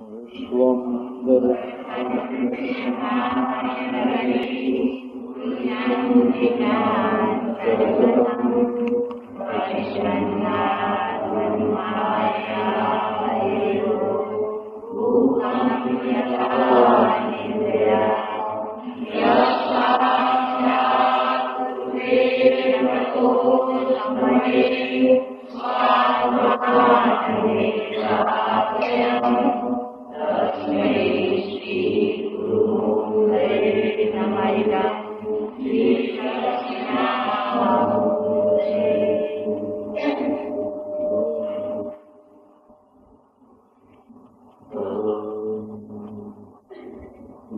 विश्वम्भर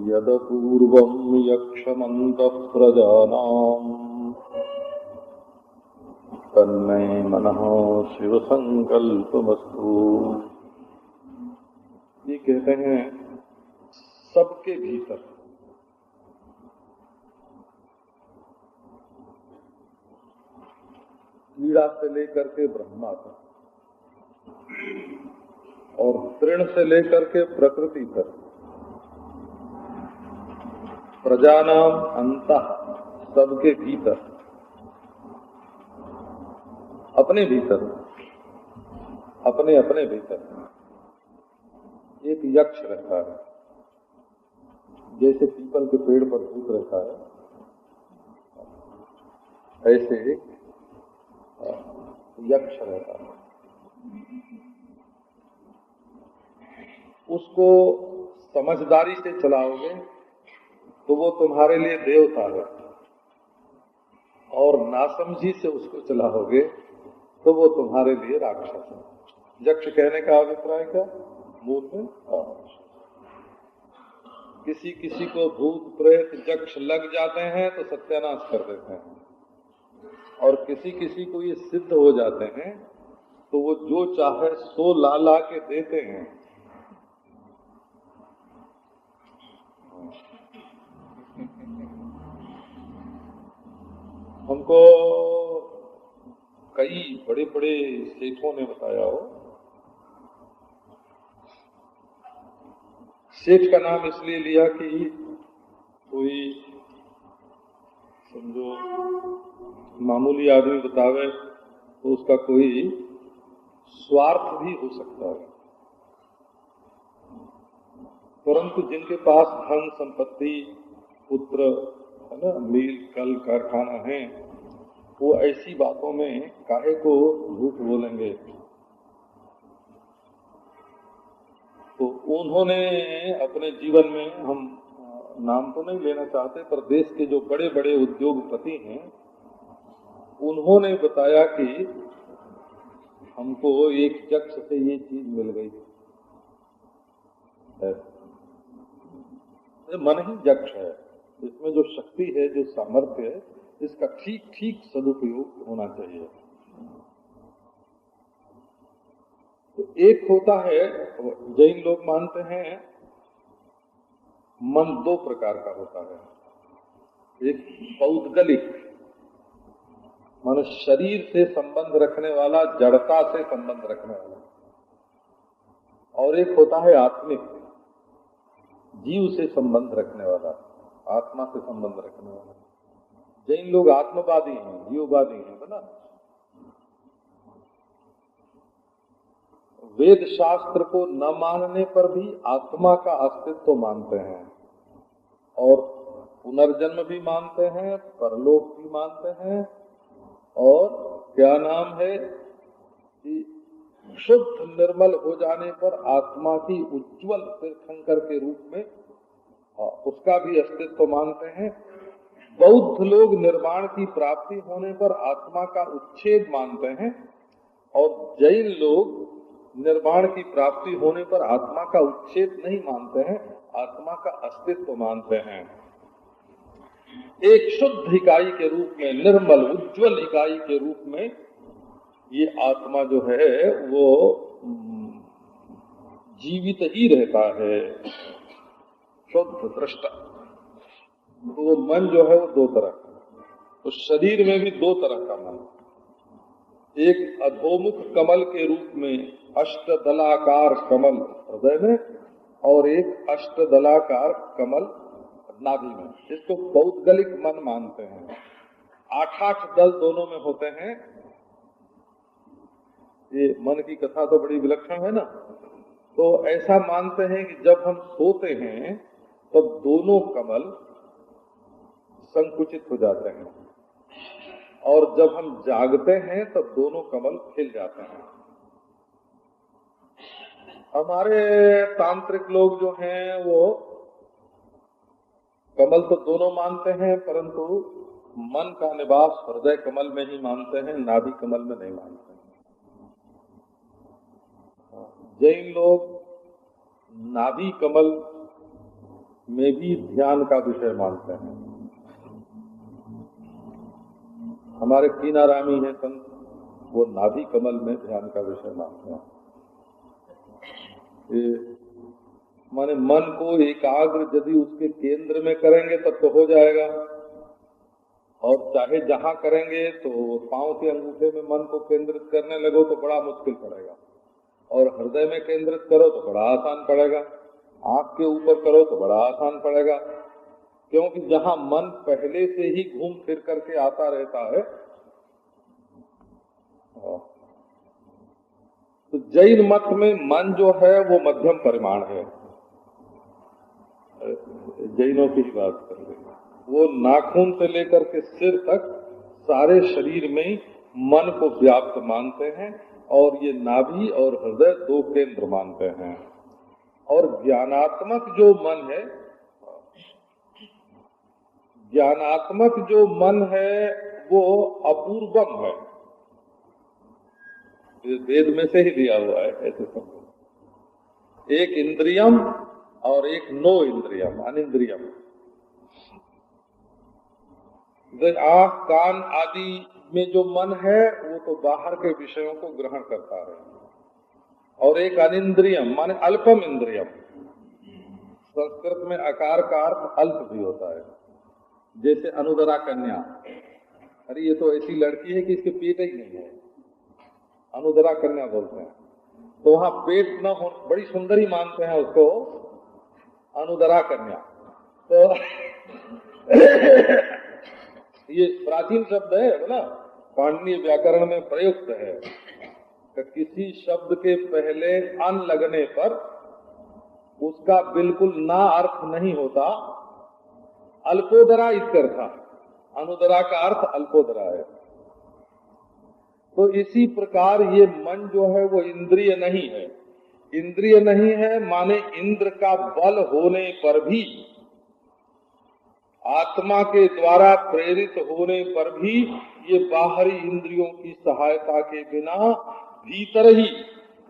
यदपूर्वं यक्षमन्तः प्रजानाम् तन्मे मनः शिवसंकल्पमस्तु। ये कहते हैं सबके भीतर कीड़ा से लेकर के ब्रह्मा तक और तृण से लेकर के प्रकृति तक प्रजानाम अंतः सबके भीतर अपने भीतर अपने अपने भीतर एक यक्ष रहता है, जैसे पीपल के पेड़ पर भूत रहता है ऐसे एक यक्ष रहता है। उसको समझदारी से चलाओगे तो वो तुम्हारे लिए देवता है, और नासमझी से उसको चलाओगे तो वो तुम्हारे लिए राक्षस है। यक्ष कहने का अभिप्राय क्या? मूल में किसी किसी को भूत प्रेत यक्ष लग जाते हैं तो सत्यानाश कर देते हैं, और किसी किसी को ये सिद्ध हो जाते हैं तो वो जो चाहे सो ला ला के देते हैं। हमको कई बड़े बड़े सेठों ने बताया हो। सेठ का नाम इसलिए लिया कि कोई समझो मामूली आदमी बतावे तो उसका कोई स्वार्थ भी हो सकता है, परंतु जिनके पास धन संपत्ति पुत्र है ना, मील कल कारखाना है, वो ऐसी बातों में काहे को झूठ बोलेंगे। तो उन्होंने अपने जीवन में, हम नाम तो नहीं लेना चाहते, पर देश के जो बड़े बड़े उद्योगपति हैं उन्होंने बताया कि हमको एक यक्ष से ये चीज मिल गई। मन ही यक्ष है, इसमें जो शक्ति है, जो सामर्थ्य है, इसका ठीक ठीक सदुपयोग होना चाहिए। तो एक होता है, जैन लोग मानते हैं मन दो प्रकार का होता है। एक पौद्गलिक मन शरीर से संबंध रखने वाला, जड़ता से संबंध रखने वाला, और एक होता है आत्मिक, जीव से संबंध रखने वाला, आत्मा से संबंध रखने वाला। जैन लोग आत्मवादी हैं, जीववादी हैं, है ना। वेद शास्त्र को न मानने पर भी आत्मा का अस्तित्व मानते हैं, और पुनर्जन्म भी मानते हैं, परलोक भी मानते हैं, और क्या नाम है कि शुद्ध निर्मल हो जाने पर आत्मा की उज्जवल तीर्थंकर के रूप में उसका भी अस्तित्व मानते हैं। बौद्ध लोग निर्वाण की प्राप्ति होने पर आत्मा का उच्छेद मानते हैं, और जैन लोग निर्वाण की प्राप्ति होने पर आत्मा का उच्छेद नहीं मानते हैं, आत्मा का अस्तित्व मानते हैं। एक शुद्ध इकाई के रूप में, निर्मल उज्जवल इकाई के रूप में ये आत्मा जो है वो जीवित ही रहता है, शुद्ध दृष्टा। तो वो मन जो है वो दो तरह का, तो शरीर में भी दो तरह का मन, एक अधोमुख कमल के रूप में अष्टदलाकार कमल हृदय में, और एक अष्टदलाकार कमल नाभि में, इसको पौद्गलिक मन मानते हैं। 8-8 दल दोनों में होते हैं। ये मन की कथा तो बड़ी विलक्षण है ना। तो ऐसा मानते हैं कि जब हम सोते हैं तब दोनों कमल संकुचित हो जाते हैं, और जब हम जागते हैं तब दोनों कमल खिल जाते हैं। हमारे तांत्रिक लोग जो हैं वो कमल तो दोनों मानते हैं, परंतु मन का निवास हृदय कमल में ही मानते हैं, नाभि कमल में नहीं मानते हैं। जैन लोग नाभि कमल में भी ध्यान का विषय मानते हैं। हमारे कीनारामी हैं संत, वो नाभि कमल में ध्यान का विषय मानते हैं। माने मन को एकाग्र यदि उसके केंद्र में करेंगे तब तो हो जाएगा, और चाहे जहां करेंगे तो पांव के अंगूठे में मन को केंद्रित करने लगो तो बड़ा मुश्किल पड़ेगा, और हृदय में केंद्रित करो तो बड़ा आसान पड़ेगा, आंख के ऊपर करो तो बड़ा आसान पड़ेगा, क्योंकि जहां मन पहले से ही घूम फिर करके आता रहता है। तो जैन मत में मन जो है वो मध्यम परिमाण है। जैनों की बात कर रहे हैं, वो नाखून से लेकर के सिर तक सारे शरीर में मन को व्याप्त मानते हैं, और ये नाभि और हृदय दो केंद्र मानते हैं। और ज्ञानात्मक जो मन है, ज्ञानात्मक जो मन है वो अपूर्वम है। वेद में से ही दिया हुआ है, ऐसे समझो। एक इंद्रियम और एक नो इंद्रियम, अनिंद्रियम। आंख कान आदि में जो मन है वो तो बाहर के विषयों को ग्रहण करता है, और एक अनिंद्रियम माने अल्पम इंद्रियम। संस्कृत में आकार का अर्थ अल्प भी होता है, जैसे अनुदरा कन्या। अरे ये तो ऐसी लड़की है कि इसके पेट ही नहीं है, अनुदरा कन्या बोलते हैं। तो वहां पेट न हो, बड़ी सुंदरी मानते हैं उसको, अनुदरा कन्या। तो ये प्राचीन शब्द है ना, पाणिनीय व्याकरण में प्रयुक्त है कि किसी शब्द के पहले अन लगने पर उसका बिल्कुल ना अर्थ नहीं होता। अल्पोदरा इत्यर्थ, अनुदरा का अर्थ अल्पोदरा है। तो इसी प्रकार ये मन जो है वो इंद्रिय नहीं है। इंद्रिय नहीं है माने इंद्र का बल होने पर भी, आत्मा के द्वारा प्रेरित होने पर भी ये बाहरी इंद्रियों की सहायता के बिना भीतर ही,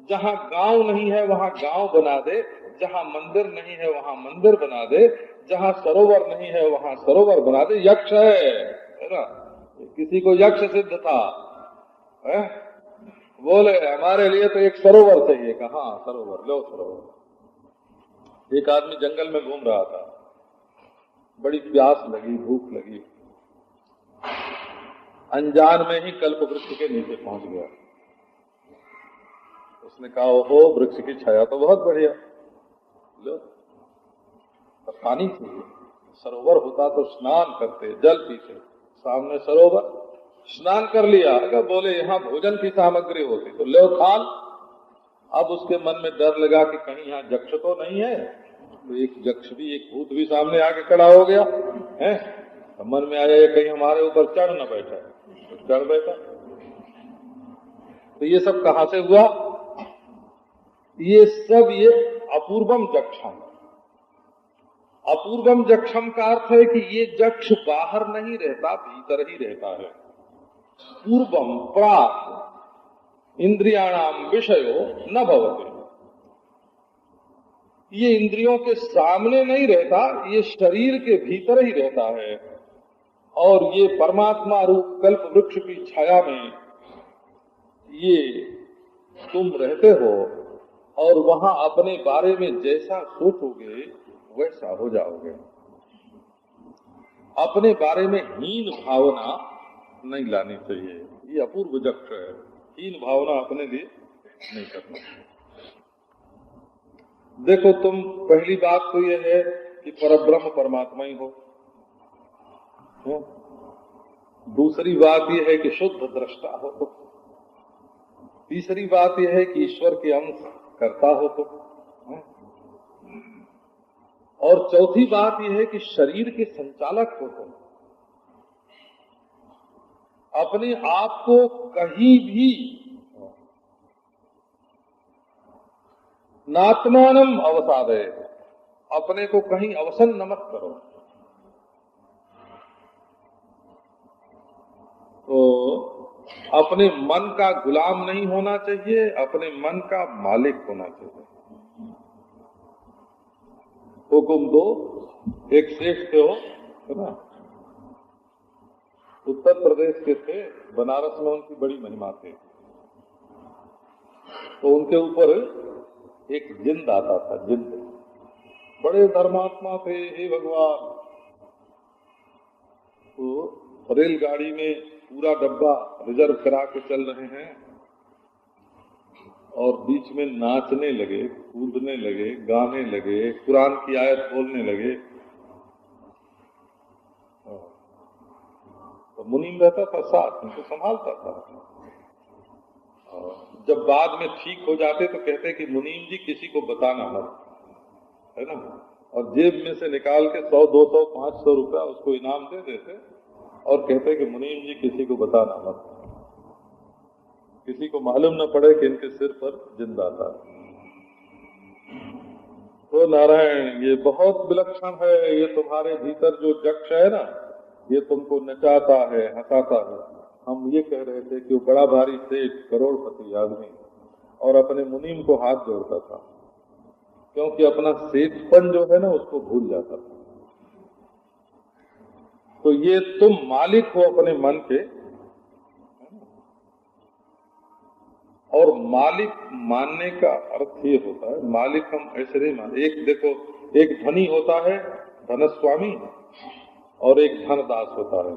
जहाँ गांव नहीं है वहाँ गांव बना दे, जहाँ मंदिर नहीं है वहाँ मंदिर बना दे, जहाँ सरोवर नहीं है वहाँ सरोवर बना दे। यक्ष है ना, किसी को यक्ष सिद्ध था, बोले हमारे लिए तो एक सरोवर चाहिए। कहाँ सरोवर, लो सरोवर। एक आदमी जंगल में घूम रहा था, बड़ी प्यास लगी, भूख लगी, अनजान में ही कल्प वृक्ष के नीचे पहुंच गया। उसने कहा ओहो वृक्ष की छाया तो बहुत बढ़िया, लो पानी चाहिए। सरोवर होता तो स्नान करते, जल पीते, सामने सरोवर, स्नान कर लिया। अगर बोले यहाँ भोजन की सामग्री होती तो लो थाल। अब उसके मन में डर लगा कि कहीं यहाँ यक्ष तो नहीं है, तो एक यक्ष भी, एक भूत भी सामने आके खड़ा हो गया है। तो मन में आया कहीं हमारे ऊपर चढ़ न बैठा, तो चढ़ बैठा। तो ये सब कहाँ से हुआ? ये सब ये अपूर्वम जक्षम। अपूर्वम जक्षम का अर्थ है कि ये जक्ष बाहर नहीं रहता, भीतर ही रहता है। पूर्वम प्राक इंद्रियाणाम विषयो न भवते। ये इंद्रियों के सामने नहीं रहता, ये शरीर के भीतर ही रहता है। और ये परमात्मा रूप कल्प वृक्ष की छाया में ये तुम रहते हो, और वहां अपने बारे में जैसा सोचोगे वैसा हो जाओगे। अपने बारे में हीन भावना नहीं लानी चाहिए। ये अपूर्व जक्ष है, हीन भावना अपने लिए नहीं करना। देखो तुम, पहली बात तो ये है कि परब्रह्म परमात्मा ही हो। दूसरी बात यह है कि शुद्ध दृष्टा हो तुम। तीसरी बात यह है कि ईश्वर के अंश करता हो तुम। और चौथी बात यह है कि शरीर के संचालक हो तुम। अपने आप को कहीं भी नात्मानम अवसादे, अपने को कहीं अवसन्न मत करो। तो अपने मन का गुलाम नहीं होना चाहिए, अपने मन का मालिक होना चाहिए। हुकुम दो, एक सेठ थे हो, है ना, उत्तर प्रदेश के थे, बनारस में उनकी बड़ी महिमा थी। तो उनके ऊपर एक जिंद आता था, जिंद। बड़े धर्मात्मा थे, हे भगवान। तो रेलगाड़ी में पूरा डब्बा रिजर्व करा के चल रहे हैं और बीच में नाचने लगे, कूदने लगे, गाने लगे, कुरान की आयत बोलने लगे। तो मुनीम रहता था साथ, उनको संभालता था। जब बाद में ठीक हो जाते तो कहते कि मुनीम जी किसी को बताना मत, है ना। और जेब में से निकाल के 100, 200, 500 रुपया उसको इनाम दे देते और कहते कि मुनीम जी किसी को बताना मत, किसी को मालूम न पड़े कि इनके सिर पर जिंदा था। तो नारायण, ये बहुत विलक्षण है। ये तुम्हारे भीतर जो जक्ष है ना, ये तुमको नचाता है, हंसाता है। हम ये कह रहे थे कि वो बड़ा भारी सेठ, करोड़पति आदमी, और अपने मुनीम को हाथ जोड़ता था, क्योंकि अपना सेठपन जो है ना उसको भूल जाता था। तो ये तुम मालिक हो अपने मन के, और मालिक मानने का अर्थ ये होता है, मालिक हम ऐसे नहीं मानते। एक देखो, एक धनी होता है धनस्वामी, और एक धनदास होता है।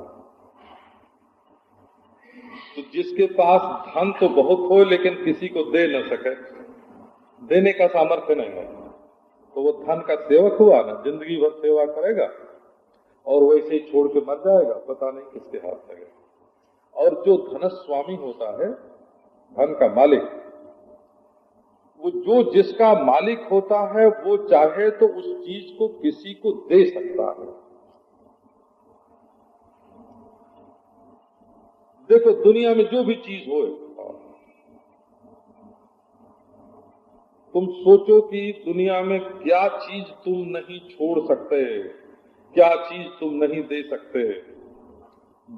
तो जिसके पास धन तो बहुत हो लेकिन किसी को दे न सके, देने का सामर्थ्य नहीं है, तो वो धन का सेवक हुआ ना, जिंदगी भर सेवा करेगा और वैसे ही छोड़ के मर जाएगा, पता नहीं किसके हाथ लगेगा। और जो धनस्वामी होता है, धन का मालिक, वो जो जिसका मालिक होता है वो चाहे तो उस चीज को किसी को दे सकता है। देखो दुनिया में जो भी चीज हो, तुम सोचो कि दुनिया में क्या चीज तुम नहीं छोड़ सकते, क्या चीज तुम नहीं दे सकते।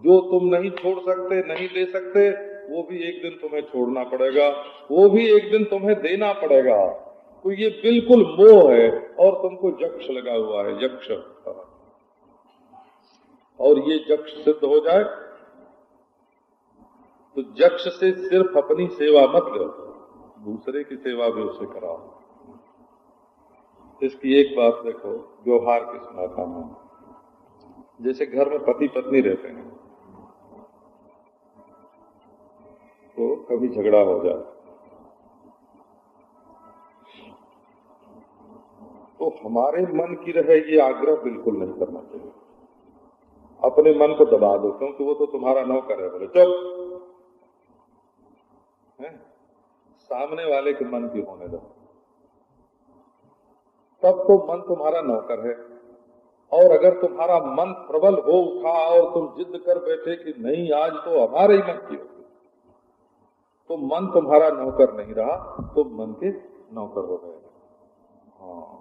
जो तुम नहीं छोड़ सकते, नहीं दे सकते, वो भी एक दिन तुम्हें छोड़ना पड़ेगा, वो भी एक दिन तुम्हें देना पड़ेगा। तो ये बिल्कुल मोह है और तुमको यक्ष लगा हुआ है, यक्ष। और ये यक्ष सिद्ध हो जाए तो यक्ष से सिर्फ अपनी सेवा मत लो, दूसरे की सेवा भी उसे कराओ। इसकी एक बात देखो, व्यवहार की सुनाता हूं। जैसे घर में पति पत्नी रहते हैं तो कभी झगड़ा हो जाए तो हमारे मन की रहे ये आग्रह बिल्कुल नहीं करना चाहिए। अपने मन को दबा दो, क्योंकि वो तो तुम्हारा नौकर है। बोले चुप, सामने वाले के मन की होने दो, तब तो मन तुम्हारा नौकर है। और अगर तुम्हारा मन प्रबल हो उठा और तुम जिद कर बैठे कि नहीं आज तो हमारे ही मन की होगी, तो मन तुम्हारा नौकर नहीं रहा, तुम मन के नौकर हो गए। हाँ,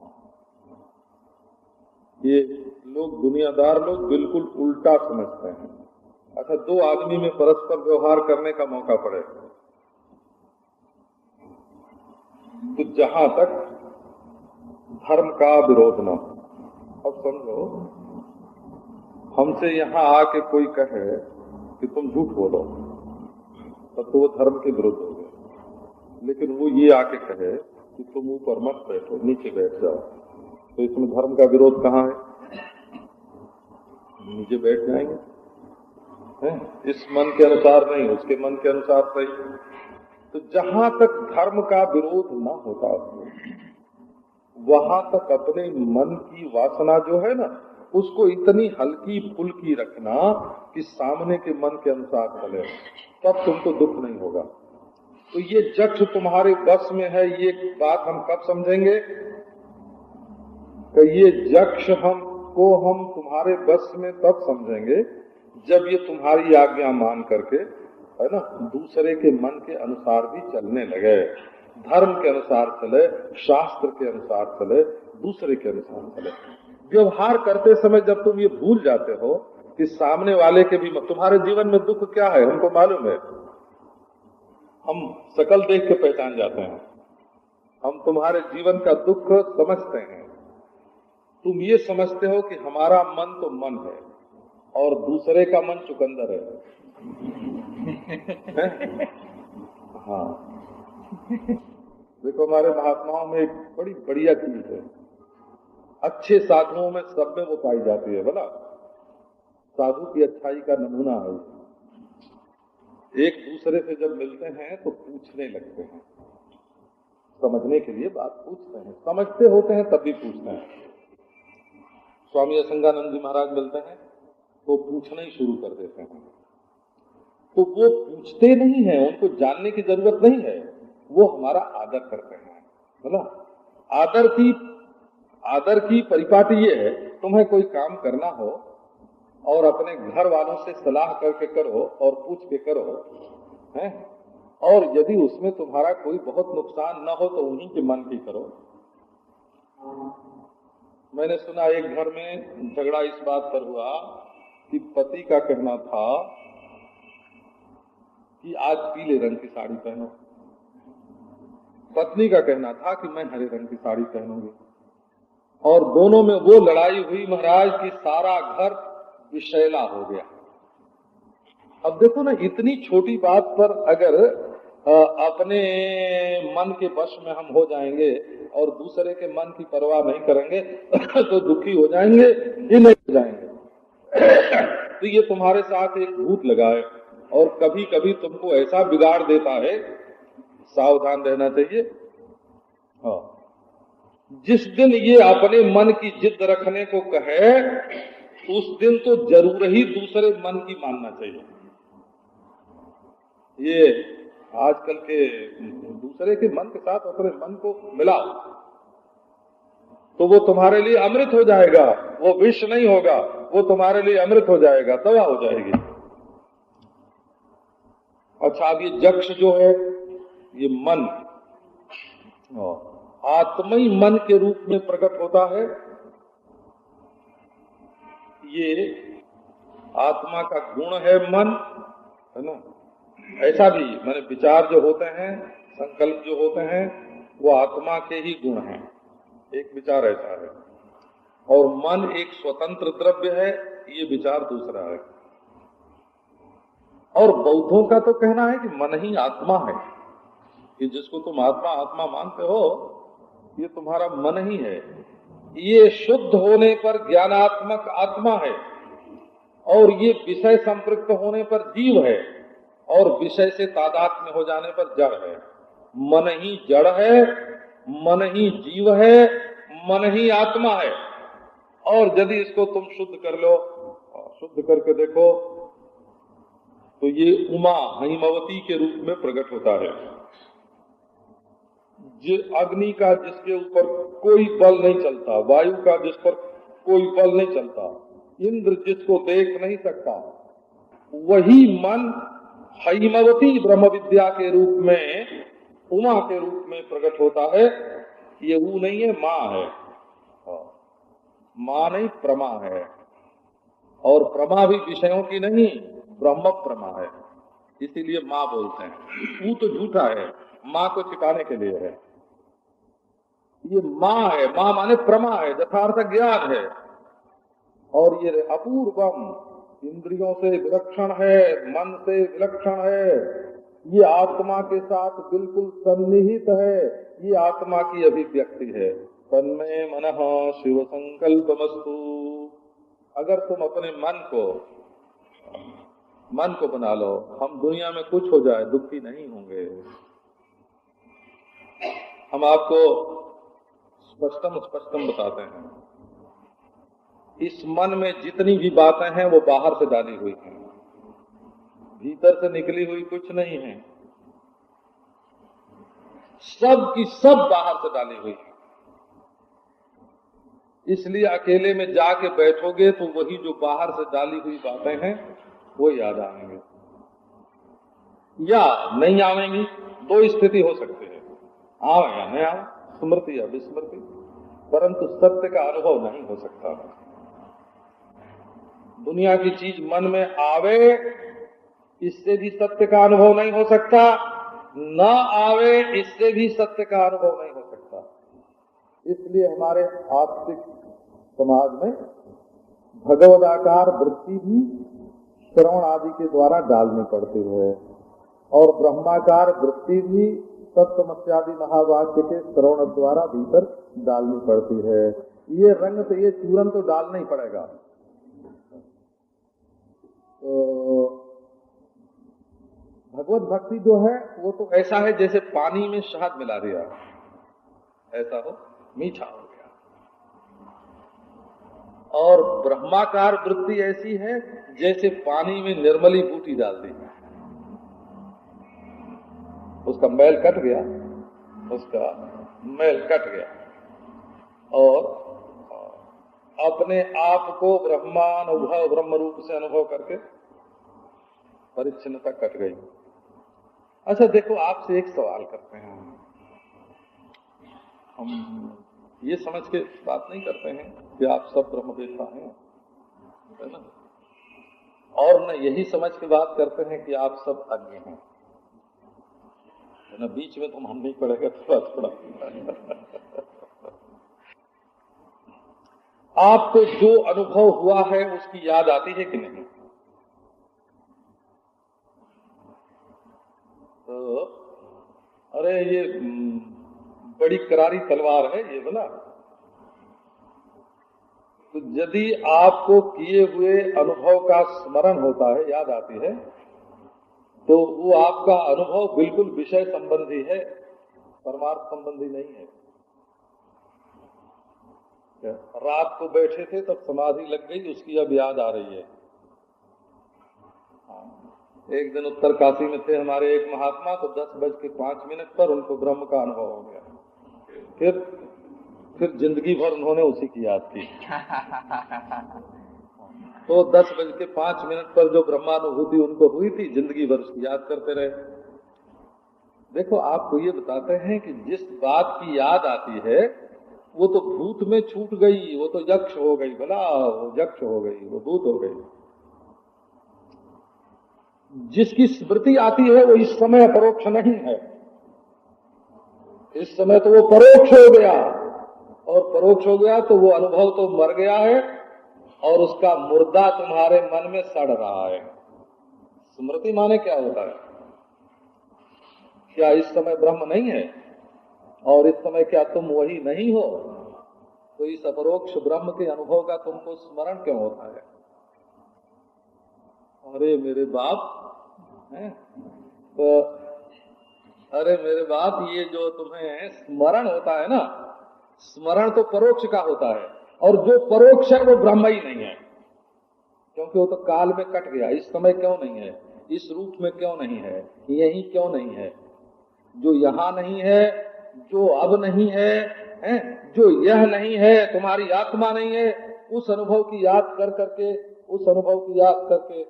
ये लोग, दुनियादार लोग बिल्कुल उल्टा समझते हैं। अच्छा, दो आदमी में परस्पर व्यवहार करने का मौका पड़े तो जहां तक धर्म का विरोध न हो, अब समझो हमसे यहाँ आके कोई कहे कि तुम झूठ बोलो, तब तो वो धर्म के विरुद्ध हो गए। लेकिन वो ये आके कहे कि तुम ऊपर मत बैठो, नीचे बैठ जाओ, तो इसमें धर्म का विरोध कहाँ है? नीचे बैठ जाएंगे, इस मन के अनुसार नहीं, उसके मन के अनुसार सही। तो जहां तक धर्म का विरोध न होता हो वहां तक अपने मन की वासना जो है ना, उसको इतनी हल्की फुल्की रखना कि सामने के मन के अनुसार चले, तब तुमको दुख नहीं होगा। तो ये जक्ष तुम्हारे बस में है, ये बात हम कब समझेंगे कि ये जक्ष हमको हम तुम्हारे बस में तब समझेंगे जब ये तुम्हारी आज्ञा मान करके, है ना, दूसरे के मन के अनुसार भी चलने लगे, धर्म के अनुसार चले, शास्त्र के अनुसार चले, दूसरे के अनुसार चले। व्यवहार करते समय जब तुम ये भूल जाते हो कि सामने वाले के भी, तुम्हारे जीवन में दुख क्या है हमको मालूम है, हम शकल देख के पहचान जाते हैं, हम तुम्हारे जीवन का दुख समझते हैं। तुम ये समझते हो कि हमारा मन तो मन है और दूसरे का मन चुकंदर है। हाँ, देखो हमारे महात्माओं में एक बड़ी बढ़िया चीज है, अच्छे साधुओं में सब में वो पाई जाती है। बोला साधु की अच्छाई का नमूना है, एक दूसरे से जब मिलते हैं तो पूछने लगते हैं, समझने के लिए बात पूछते हैं, समझते होते हैं तब भी पूछते हैं। स्वामी असंगानंद जी महाराज मिलते हैं तो पूछना ही शुरू कर देते हैं। तो वो पूछते नहीं है, उनको जानने की जरूरत नहीं है, वो हमारा आदर करते हैं। बोला आदर की परिपाटी ये है, तुम्हें कोई काम करना हो और अपने घर वालों से सलाह करके करो और पूछ के करो, हैं? और यदि उसमें तुम्हारा कोई बहुत नुकसान न हो तो उन्हीं के मन की करो। मैंने सुना एक घर में झगड़ा इस बात पर हुआ कि पति का कहना था कि आज पीले रंग की साड़ी पहनो, पत्नी का कहना था कि मैं हरे रंग की साड़ी पहनूंगी, और दोनों में वो लड़ाई हुई महाराज कि सारा घर विषैला हो गया। अब देखो ना, इतनी छोटी बात पर अगर अपने मन के वश में हम हो जाएंगे और दूसरे के मन की परवाह नहीं करेंगे तो दुखी हो जाएंगे ही नहीं हो जाएंगे। तो ये तुम्हारे साथ एक भूत लगा है और कभी कभी तुमको ऐसा बिगाड़ देता है, सावधान रहना चाहिए। हाँ, जिस दिन ये अपने मन की जिद रखने को कहे उस दिन तो जरूर ही दूसरे मन की मानना चाहिए। ये आजकल के दूसरे के मन के साथ अपने मन को मिलाओ तो वो तुम्हारे लिए अमृत हो जाएगा, वो विष नहीं होगा, वो तुम्हारे लिए अमृत हो जाएगा, दवा हो जाएगी। अच्छा, अब ये जक्ष जो है, ये मन आत्मई मन के रूप में प्रकट होता है। ये आत्मा का गुण है मन, है ना। ऐसा भी माने विचार जो होते हैं, संकल्प जो होते हैं, वो आत्मा के ही गुण हैं। एक विचार ऐसा है, और मन एक स्वतंत्र द्रव्य है, ये विचार दूसरा है। और बौद्धों का तो कहना है कि मन ही आत्मा है, कि जिसको तुम आत्मा आत्मा मानते हो ये तुम्हारा मन ही है। ये शुद्ध होने पर ज्ञानात्मक आत्मा है और ये विषय संपृक्त होने पर जीव है और विषय से तादात्म्य हो जाने पर जड़ है। मन ही जड़ है, मन ही जीव है, मन ही आत्मा है। और यदि इसको तुम शुद्ध कर लो, शुद्ध करके देखो, तो ये उमा हिमवती के रूप में प्रकट होता है। अग्नि का जिसके ऊपर कोई बल नहीं चलता, वायु का जिस पर कोई बल नहीं चलता, इंद्र जिसको देख नहीं सकता, वही मन हिमवती ब्रह्म विद्या के रूप में, उमा के रूप में प्रकट होता है। ये वो नहीं है, माँ है। माँ नहीं, प्रमा है। और प्रमा भी विषयों की नहीं, ब्रह्म प्रमा है, इसीलिए माँ बोलते हैं। वो तो झूठा है, माँ को छिपाने के लिए है। ये माँ है, माँ माने प्रमा है, यथार्थ ज्ञान है। और ये अपूर्वम, इंद्रियों से विलक्षण है, मन से विलक्षण है, ये आत्मा के साथ बिल्कुल सन्निहित है, ये आत्मा की अभिव्यक्ति है। तन्मे मनः शिव संकल्पमस्तु। अगर तुम अपने मन को बना लो, हम दुनिया में कुछ हो जाए दुखी नहीं होंगे। हम आपको स्पष्टम स्पष्टम बताते हैं। इस मन में जितनी भी बातें हैं वो बाहर से डाली हुई हैं, भीतर से निकली हुई कुछ नहीं है, सब की सब बाहर से डाली हुई है। इसलिए अकेले में जाके बैठोगे तो वही जो बाहर से डाली हुई बातें हैं वो याद आएंगे या नहीं आवेंगी। दो स्थिति हो सकती है, आवे या नहीं आवे, स्मृति या विस्मृति, परंतु सत्य का अनुभव नहीं हो सकता। दुनिया की चीज मन में आवे इससे भी सत्य का अनुभव नहीं हो सकता, न आवे इससे भी सत्य का अनुभव नहीं हो सकता। इसलिए हमारे आस्तिक समाज में भगवदाकार वृत्ति भी श्रवण आदि के द्वारा डालनी पड़ती है और ब्रह्माकार वृत्ति भी तत्वमस्यादि महावाक्य के श्रवण द्वारा भीतर डालनी पड़ती है। ये रंग तो ये चूरन तो डालना ही पड़ेगा। तो भगवत भक्ति जो है वो तो ऐसा है जैसे पानी में शहद मिला दिया, ऐसा हो मीठा हो गया। और ब्रह्माकार वृत्ति ऐसी है जैसे पानी में निर्मली बूटी डाल दी, उसका मैल कट गया, उसका मैल कट गया और अपने आप को ब्रह्मानुभव ब्रह्म रूप से अनुभव करके परिच्छिन्नता कट गई। अच्छा देखो, आपसे एक सवाल करते हैं। हम ये समझ के बात नहीं करते हैं कि आप सब ब्रह्मवेत्ता हैं, है ना, और न यही समझ के बात करते हैं कि आप सब अज्ञ हैं, है ना। बीच में तो हम नहीं पड़ेगा थोड़ा थोड़ा। आपको जो अनुभव हुआ है उसकी याद आती है कि नहीं? तो अरे ये बड़ी करारी तलवार है ये बोला। तो यदि आपको किए हुए अनुभव का स्मरण होता है, याद आती है, तो वो आपका अनुभव बिल्कुल विषय संबंधी है, परमार्थ संबंधी नहीं है। रात को बैठे थे तब समाधि लग गई, उसकी अब याद आ रही है। एक दिन उत्तर काशी में थे हमारे एक महात्मा, तो 10:05 पर उनको ब्रह्म का अनुभव हो गया। फिर जिंदगी भर उन्होंने उसी की याद की। तो 10:05 पर जो ब्रह्मानुभूति उनको हुई थी, जिंदगी भर उसकी याद करते रहे। देखो, आपको ये बताते हैं कि जिस बात की याद आती है वो तो भूत में छूट गई, वो तो यक्ष हो गई, भला वो यक्ष हो गई, वो भूत हो गई। जिसकी स्मृति आती है वो इस समय परोक्ष नहीं है, इस समय तो वो परोक्ष हो गया, और परोक्ष हो गया तो वो अनुभव तो मर गया है और उसका मुर्दा तुम्हारे मन में सड़ रहा है। स्मृति माने क्या होता है? क्या इस समय ब्रह्म नहीं है और इस समय क्या तुम वही नहीं हो? तो इस अपरोक्ष ब्रह्म के अनुभव का तुमको स्मरण क्यों होता है? अरे मेरे बाप हैं, तो अरे मेरे बाप, ये जो तुम्हें स्मरण होता है ना, स्मरण तो परोक्ष का होता है, और जो परोक्ष है वो ब्रह्म ही नहीं है, क्योंकि वो तो काल में कट गया। इस समय क्यों नहीं है, इस रूप में क्यों नहीं है, यही क्यों नहीं है? जो यहाँ नहीं है, जो अब नहीं है, जो यह नहीं है, तुम्हारी आत्मा नहीं है, उस अनुभव की याद कर करके, उस अनुभव की याद करके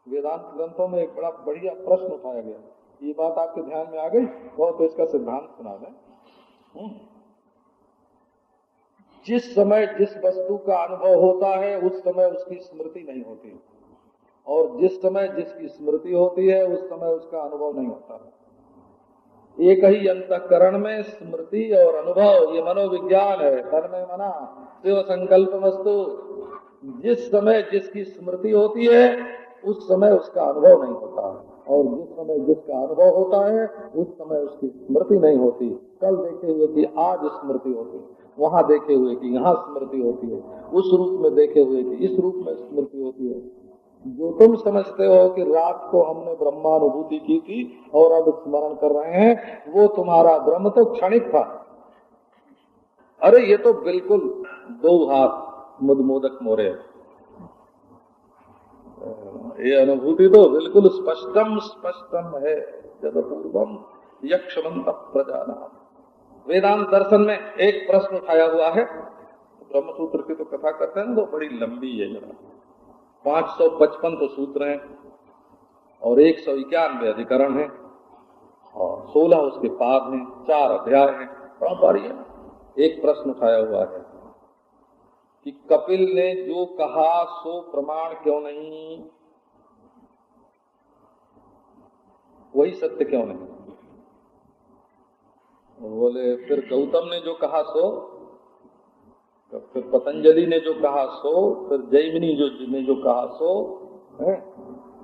वेदांत ग्रंथों में एक बड़ा बढ़िया प्रश्न उठाया गया। ये बात आपके ध्यान में आ गई? तो इसका सिद्धांत सुना दें। जिस समय जिस वस्तु का अनुभव होता है उस समय उसकी स्मृति नहीं होती, और जिस समय जिसकी स्मृति होती है उस समय उसका अनुभव नहीं होता। एक ही अंतःकरण में स्मृति और अनुभव, ये मनोविज्ञान है। तन्मय मना शिव संकल्प वस्तु। जिस समय जिसकी स्मृति होती है उस समय उसका अनुभव नहीं होता, और जिस समय जिसका अनुभव होता है उस समय उसकी स्मृति नहीं होती। कल देखे हुए कि आज स्मृति होती है, वहाँ देखे हुए कि यहाँ स्मृति होती है, उस रूप में देखे हुए कि इस रूप में स्मृति होती है। जो तुम समझते हो कि रात को हमने ब्रह्मानुभूति की थी और अब स्मरण कर रहे हैं, वो तुम्हारा ब्रह्म तो क्षणिक था, अरे ये तो बिल्कुल दो हाथ मुदमोदक मोरे, ये अनुभूति तो बिल्कुल स्पष्टम स्पष्टम है। जद पूर्वम यक्षमंत प्रजाना। वेदांत दर्शन में एक प्रश्न उठाया हुआ है, ब्रह्मसूत्र की तो कथा करते हैं तो बड़ी लंबी है, जरा 555 तो सूत्र हैं और 191 अधिकरण है और 16 उसके पाद हैं, 4 अध्याय हैं, बड़ा भारी है। एक प्रश्न उठाया हुआ है कि कपिल ने जो कहा सो प्रमाण क्यों नहीं, वही सत्य क्यों नहीं? बोले फिर गौतम ने जो कहा सो, फिर पतंजलि ने जो कहा सो, फिर जैमिनी ने जो कहा सो है?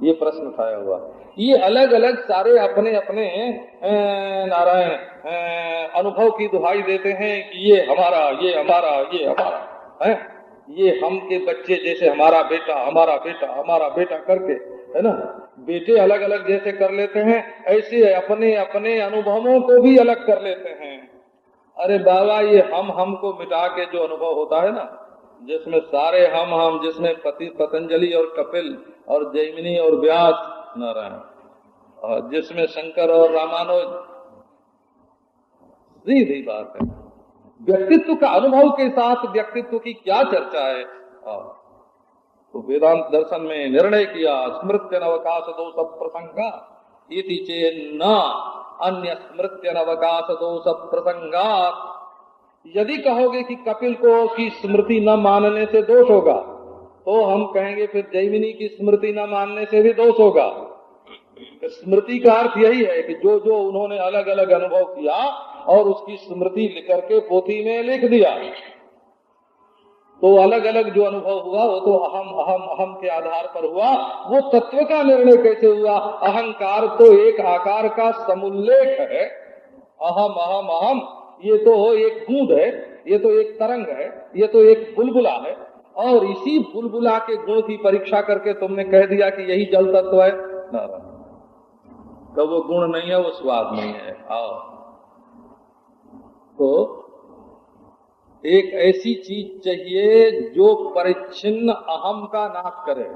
ये प्रश्न उठाया हुआ। ये अलग अलग सारे अपने अपने नारायण अनुभव की दुहाई देते हैं कि ये हमारा, ये हमारा, ये हमारा है, ये हम के बच्चे जैसे हमारा बेटा, हमारा बेटा, हमारा बेटा करके, है ना, बेटे अलग अलग जैसे कर लेते हैं, ऐसे अपने अपने अनुभवों को भी अलग कर लेते हैं। अरे बाबा, ये हम को मिटा के जो अनुभव होता है ना, जिसमें सारे हम, जिसमें पतंजलि और कपिल और जैमिनी और व्यास नारायण, और जिसमें शंकर और रामानुज, सीधी बात है। व्यक्तित्व का अनुभव के साथ व्यक्तित्व की क्या चर्चा है? तो वेदांत दर्शन में निर्णय किया, स्मृत्य नवकाश दोष प्रसंगा इति चेन्न अन्य स्मृत्य नवकाश दोष प्रसंगात। यदि कहोगे कि कपिल को की स्मृति न मानने से दोष होगा, तो हम कहेंगे फिर जैमिनी की स्मृति न मानने से भी दोष होगा। स्मृति का अर्थ यही है कि जो जो उन्होंने अलग अलग अनुभव किया और उसकी स्मृति लिख करके पोथी में लिख दिया, तो अलग अलग जो अनुभव हुआ वो तो अहम अहम अहम के आधार पर हुआ। वो तत्व का निर्णय कैसे हुआ? अहंकार तो एक आकार का समुल्लेख है। अहम अहम अहम, ये तो एक बूंद है, ये तो एक तरंग है, ये तो एक बुलबुला है, और इसी बुलबुला के गुण की परीक्षा करके तुमने कह दिया कि यही जल तत्व है। तो वो गुण नहीं है, वो स्वाद नहीं है। तो एक ऐसी चीज चाहिए जो परिच्छिन्न अहम का नाश करे,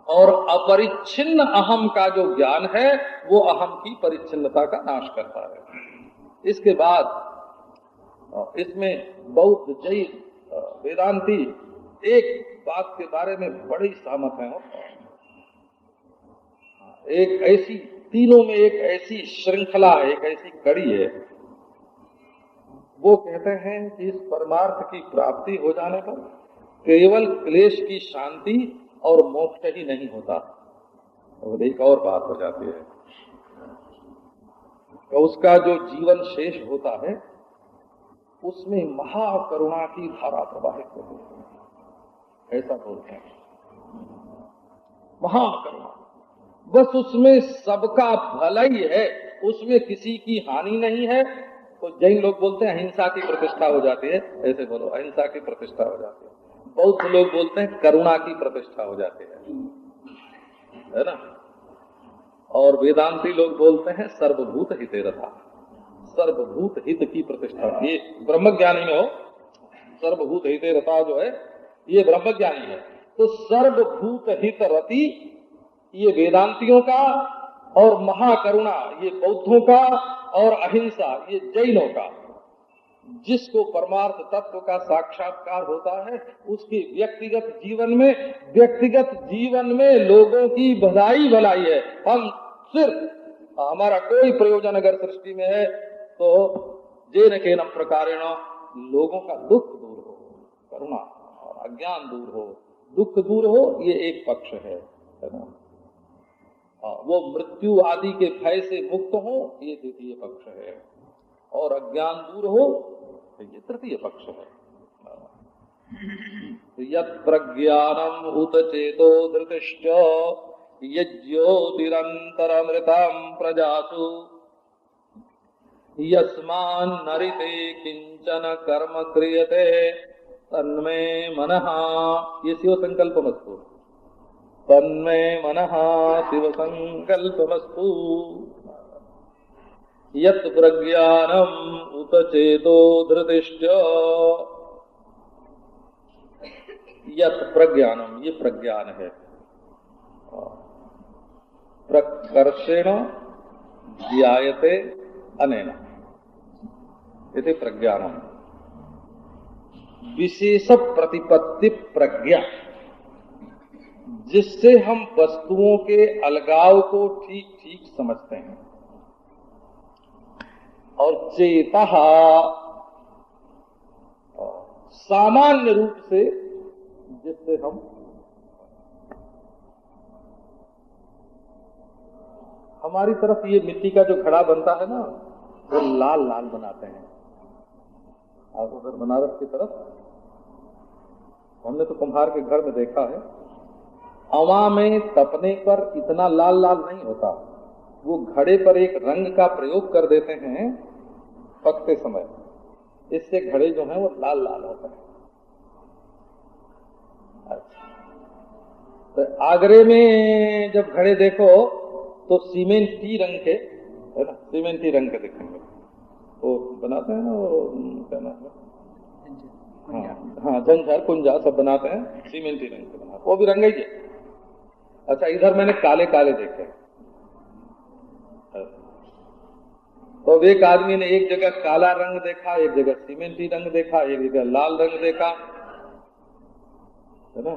और अपरिच्छिन्न अहम का जो ज्ञान है वो अहम की परिच्छिन्नता का नाश करता है। इसके बाद इसमें बौद्ध, जैन, वेदांती एक बात के बारे में बड़ी सहमत हैं। एक ऐसी, तीनों में एक ऐसी श्रृंखला है, एक ऐसी कड़ी है। वो कहते हैं कि इस परमार्थ की प्राप्ति हो जाने पर केवल क्लेश की शांति और मोक्ष ही नहीं होता, और एक और बात हो जाती है कि उसका जो जीवन शेष होता है उसमें महाकरुणा की धारा प्रवाहित होती है, ऐसा बोलते हैं। महाकरुणा, बस उसमें सबका भलाई है, उसमें किसी की हानि नहीं है। तो जैन लोग बोलते हैं अहिंसा की प्रतिष्ठा हो जाती है, ऐसे बोलो, अहिंसा की प्रतिष्ठा हो जाती है। बौद्ध लोग बोलते हैं करुणा की प्रतिष्ठा हो जाती है ना। और वेदांती लोग बोलते हैं सर्वभूत हिते रथा, सर्वभूत हित की प्रतिष्ठा। ये ब्रह्मज्ञानी में हो, सर्वभूत हिते रथा जो है ये ब्रह्मज्ञानी है। तो सर्वभूत हित रति ये वेदांतियों का, और महाकरुणा ये बौद्धों का, और अहिंसा ये जैनों का। जिसको परमार्थ तत्व का साक्षात्कार होता है उसके व्यक्तिगत जीवन में लोगों की भलाई है। हम सिर्फ हमारा कोई प्रयोजन अगर सृष्टि में है तो जेन के न प्रकारेण लोगों का दुख दूर हो, करुणा और अज्ञान दूर हो, दुख दूर हो, ये एक पक्ष है ना। वो मृत्यु आदि के भय से मुक्त हो, ये द्वितीय पक्ष है, और अज्ञान दूर हो, ये तृतीय पक्ष है। यत् प्रज्ञानम उत चेतो धृतिश्च यज्योतिरन्तरमृतं प्रजासु यस्मान् नरिते किंचन कर्म क्रियते तन्मे मनः। ये शिव संकल्पमस्तु, तन्मे मनः शिव संकल्पमस्तु। यत् प्रज्ञानम उत चेतो धृतिश्च। यत् प्रज्ञानम, ये प्रज्ञान है। प्रकर्षेण ज्ञायते अनेन, इति प्रज्ञानम। विशेष प्रतिपत्ति प्रज्ञा, जिससे हम वस्तुओं के अलगाव को ठीक ठीक समझते हैं। और चेतः, सामान्य रूप से जिससे हम हमारी तरफ ये मिट्टी का जो घड़ा बनता है ना, वो लाल लाल बनाते हैं। आप उधर बनारस की तरफ हमने तो कुम्हार के घर में देखा है, अवा में तपने पर इतना लाल लाल नहीं होता, वो घड़े पर एक रंग का प्रयोग कर देते हैं पकते समय, इससे घड़े जो हैं वो लाल लाल होते हैं। अच्छा, तो आगरे में जब घड़े देखो तो सीमेंटी रंग के, है ना, सीमेंटी रंग के दिखेंगे। वो बनाते हैं ना, वो क्या नाम है, हाँ झंझर कुंजा सब बनाते हैं, सीमेंटी रंग के बनाते, वो भी रंग ही है। अच्छा, इधर मैंने काले काले देखे। तो एक आदमी ने एक जगह काला रंग देखा, एक जगह सीमेंटी रंग देखा, एक जगह लाल रंग देखा, है ना।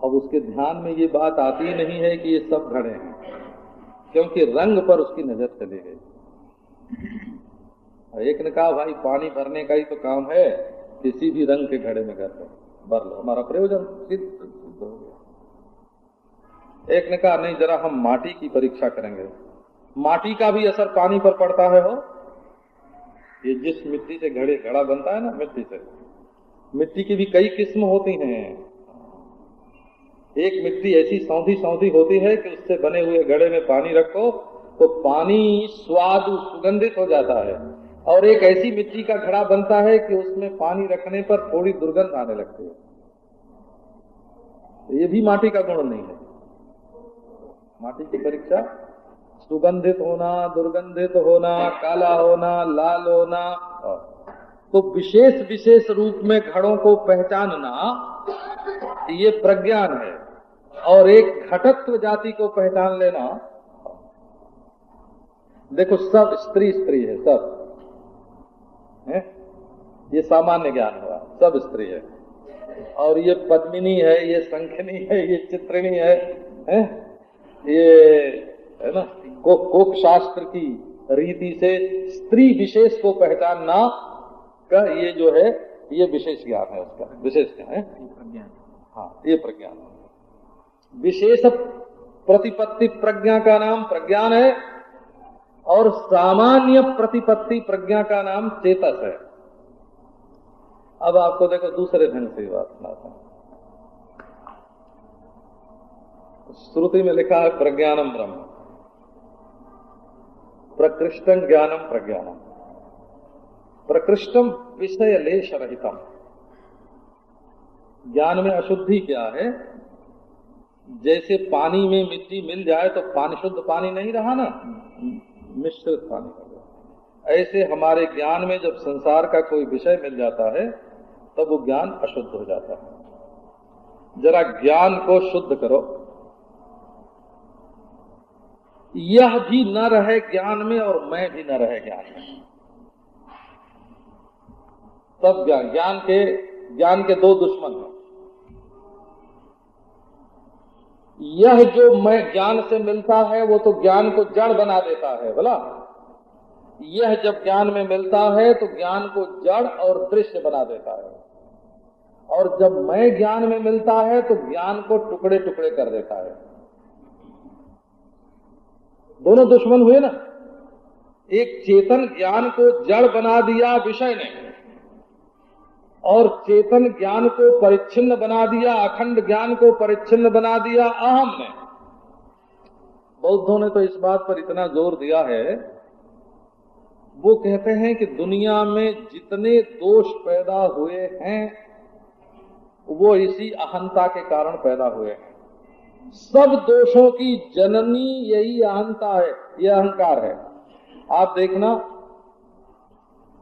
अब उसके ध्यान में ये बात आती ही नहीं है कि ये सब घड़े हैं, क्योंकि रंग पर उसकी नजर चली गई। एक ने कहा भाई पानी भरने का ही तो काम है, किसी भी रंग के घड़े में भर लो, हमारा प्रयोजन सिद्ध हो गया। एक ने कहा नहीं, जरा हम माटी की परीक्षा करेंगे, माटी का भी असर पानी पर पड़ता है। हो, ये जिस मिट्टी से घड़ा बनता है ना, मिट्टी से, मिट्टी की भी कई किस्म होती हैं। एक मिट्टी ऐसी सौंधी सौंधी होती है कि उससे बने हुए घड़े में पानी रखो तो पानी स्वाद सुगंधित हो जाता है, और एक ऐसी मिट्टी का घड़ा बनता है कि उसमें पानी रखने पर थोड़ी दुर्गंध आने लगती है। तो ये भी माटी का गुण नहीं है। माटी की परीक्षा सुगंधित होना, दुर्गंधित होना, काला होना, लाल होना, तो विशेष विशेष रूप में घड़ों को पहचानना ये प्रज्ञान है। और एक घटत्व जाति को पहचान लेना, देखो सब स्त्री स्त्री है, सब है, ये सामान्य ज्ञान हुआ, सब स्त्री है। और ये पद्मिनी है, ये शंखिनी है, ये चित्रिणी है, ये है ना, कोक शास्त्र की रीति से स्त्री विशेष को पहचानना का ये जो है, ये विशेष ज्ञान है, उसका विशेष ज्ञान है, हाँ ये प्रज्ञान। विशेष प्रतिपत्ति प्रज्ञा का नाम प्रज्ञान है, और सामान्य प्रतिपत्ति प्रज्ञा का नाम चेतस है। अब आपको देखो दूसरे ढंग से बात सुनाता हूं। श्रुति में लिखा है प्रज्ञानम ब्रह्म, प्रकृष्टम ज्ञानम प्रज्ञानम। प्रकृष्टम विषय लेश रहितम, ज्ञान में अशुद्धि क्या है? जैसे पानी में मिट्टी मिल जाए तो पानी शुद्ध पानी नहीं रहा ना, मिश्रित पानी हो गया। ऐसे हमारे ज्ञान में जब संसार का कोई विषय मिल जाता है तब वो ज्ञान अशुद्ध हो जाता है। जरा ज्ञान को शुद्ध करो, यह भी न रहे ज्ञान में और मैं भी न रहे ज्ञान में, तब ज्ञान के दो दुश्मन हैं। यह जो मैं ज्ञान से मिलता है वो तो ज्ञान को जड़ बना देता है, बोला। यह जब ज्ञान में मिलता है तो ज्ञान को जड़ और दृश्य बना देता है, और जब मैं ज्ञान में मिलता है तो ज्ञान को टुकड़े टुकड़े कर देता है। दोनों दुश्मन हुए ना। एक चेतन ज्ञान को जड़ बना दिया विषय ने, और चेतन ज्ञान को परिच्छिन्न बना दिया, अखंड ज्ञान को परिच्छिन्न बना दिया अहम ने। बौद्धों ने तो इस बात पर इतना जोर दिया है, वो कहते हैं कि दुनिया में जितने दोष पैदा हुए हैं वो इसी अहंता के कारण पैदा हुए हैं। सब दोषों की जननी यही अहंता है, यह अहंकार है। आप देखना,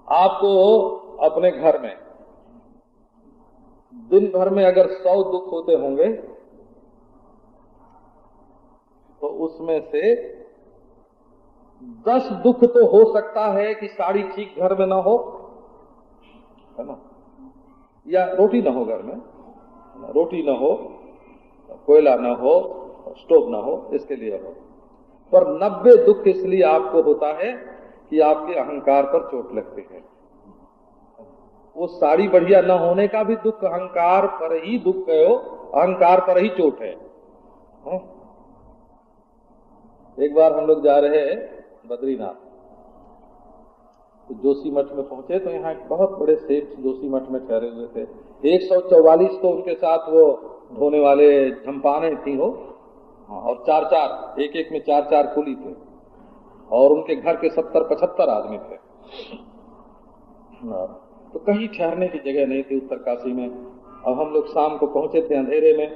आपको अपने घर में दिन भर में अगर 100 दुख होते होंगे तो उसमें से 10 दुख तो हो सकता है कि साड़ी ठीक घर में ना हो, है ना, या रोटी ना हो घर में, रोटी ना हो, कोयला ना हो, स्टोव ना हो, इसके लिए हो। पर 90 दुख इसलिए आपको होता है कि आपके अहंकार पर चोट लगती है। वो साड़ी बढ़िया न होने का भी दुख अहंकार पर ही दुख है, अहंकार पर ही चोट है। एक बार हम लोग जा रहे हैं बद्रीनाथ, तो जोशी मठ में पहुंचे तो यहाँ एक बहुत बड़े सेठ जोशी मठ में ठहरे हुए थे। 144 तो उनके साथ वो ढोने वाले झंपाने थी हो, और 4-4 एक में 4-4 कुली थे, और उनके घर के 70-75 आदमी थे। तो कहीं ठहरने की जगह नहीं थी उत्तरकाशी में। अब हम लोग शाम को पहुंचे थे अंधेरे में,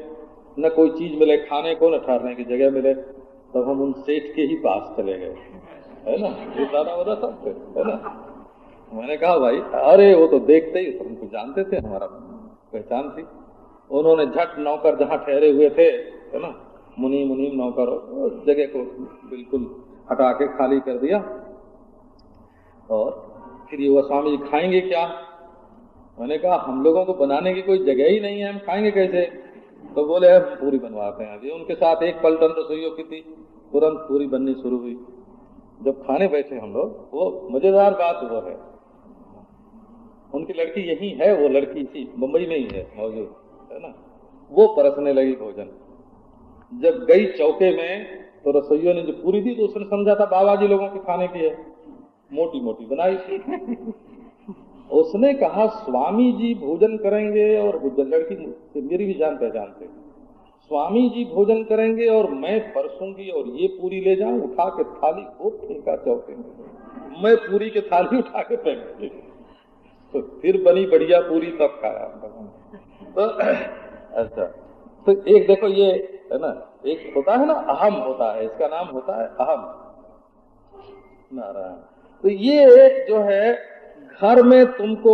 न कोई चीज मिले खाने को, न ठहरने की जगह मिले। तब हम उन सेठ के ही पास चले गए, है ना, ये दादा वादा सब थे, है ना। मैंने कहा भाई, अरे वो तो देखते ही हमको जानते थे, हमारा पहचान थी। उन्होंने झट नौकर जहाँ ठहरे हुए थे, है ना, मुनीम नौकर, जगह को बिल्कुल हटा के खाली कर दिया। और फिर ये वो स्वामी जी खाएंगे क्या? मैंने कहा हम लोगों को बनाने की कोई जगह ही नहीं है, हम खाएंगे कैसे? तो बोले हम पूरी बनवाते हैं। अभी उनके साथ एक पलटन रसोइयों की थी, तुरंत पूरी बननी शुरू हुई। जब खाने बैठे हम लोग, वो मजेदार बात वो है, उनकी लड़की यही है, वो लड़की इसी मुंबई में ही है मौजूद, है ना। वो परसने लगी भोजन। जब गई चौके में तो रसोइयों ने जो पूरी दी तो उसने समझा था बाबा जी लोगों के खाने की है, मोटी मोटी बनाई थी। उसने कहा स्वामी जी भोजन करेंगे, और लड़की मेरी भी जान पहचान थे, स्वामी जी भोजन करेंगे और मैं परसूंगी और ये पूरी ले जाऊं, उठा के थाली को फेंका चौके में। मैं पूरी के थाली उठा के फेंक दी, तो फिर बनी बढ़िया पूरी, तब खाया। तो अच्छा, तो एक देखो ये है ना, एक होता है ना अहम होता है, इसका नाम होता है अहम नारायण। तो ये जो है घर में तुमको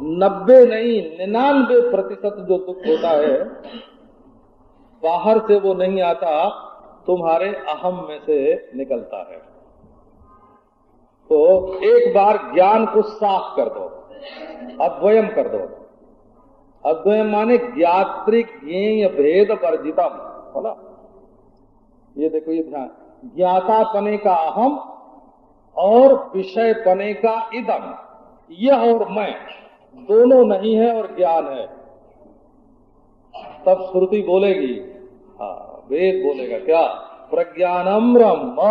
90 नहीं 99% जो दुख होता है बाहर से वो नहीं आता, तुम्हारे अहम में से निकलता है। तो एक बार ज्ञान को साफ कर दो, अद्वयम कर दो। अद्वयम माने ज्ञात्रिक ज्ञेय भेद वर्जितम, बोला। ये देखो, ये ध्यान, ज्ञाता पने का अहम और विषय पने का इदम, यह और मैं दोनों नहीं है और ज्ञान है। तब श्रुति बोलेगी, हाँ वेद बोलेगा क्या? प्रज्ञानम ब्रह्म।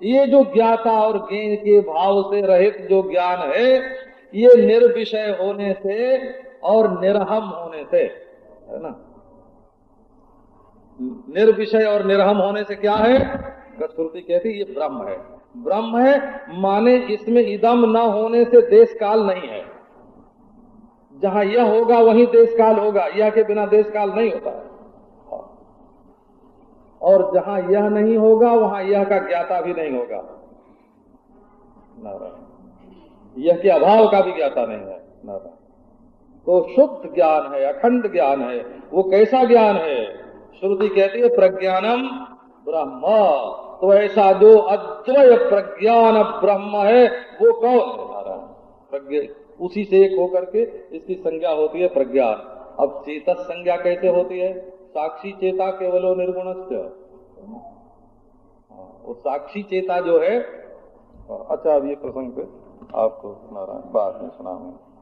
ये जो ज्ञाता और ज्ञेय के भाव से रहित जो ज्ञान है, ये निर्विषय होने से और निरहम होने से, है ना। निर्विषय और निरहम होने से क्या है? श्रुति कहती ये ब्रह्म है। ब्रह्म है माने इसमें इदम न होने से देश काल नहीं है। जहां यह होगा वहीं देश काल होगा, यह के बिना देश काल नहीं होता है। और जहां यह नहीं होगा वहां यह का ज्ञाता भी नहीं होगा। यह के अभाव का भी ज्ञाता नहीं है। तो शुद्ध ज्ञान है, अखंड ज्ञान है। वो कैसा ज्ञान है? श्रुति कहती है प्रज्ञानम ब्रह्म। तो ऐसा जो अद्वय प्रज्ञान ब्रह्म है वो कौन है? प्रज्ञा, उसी से एक होकर के इसकी संज्ञा होती है प्रज्ञान। अब चेतस संज्ञा कैसे होती है? साक्षी चेता केवलो निर्गुणस्य। वो साक्षी चेता जो है। अच्छा, अब ये प्रसंग पे आपको नारायण बाद में सुनाऊंगा।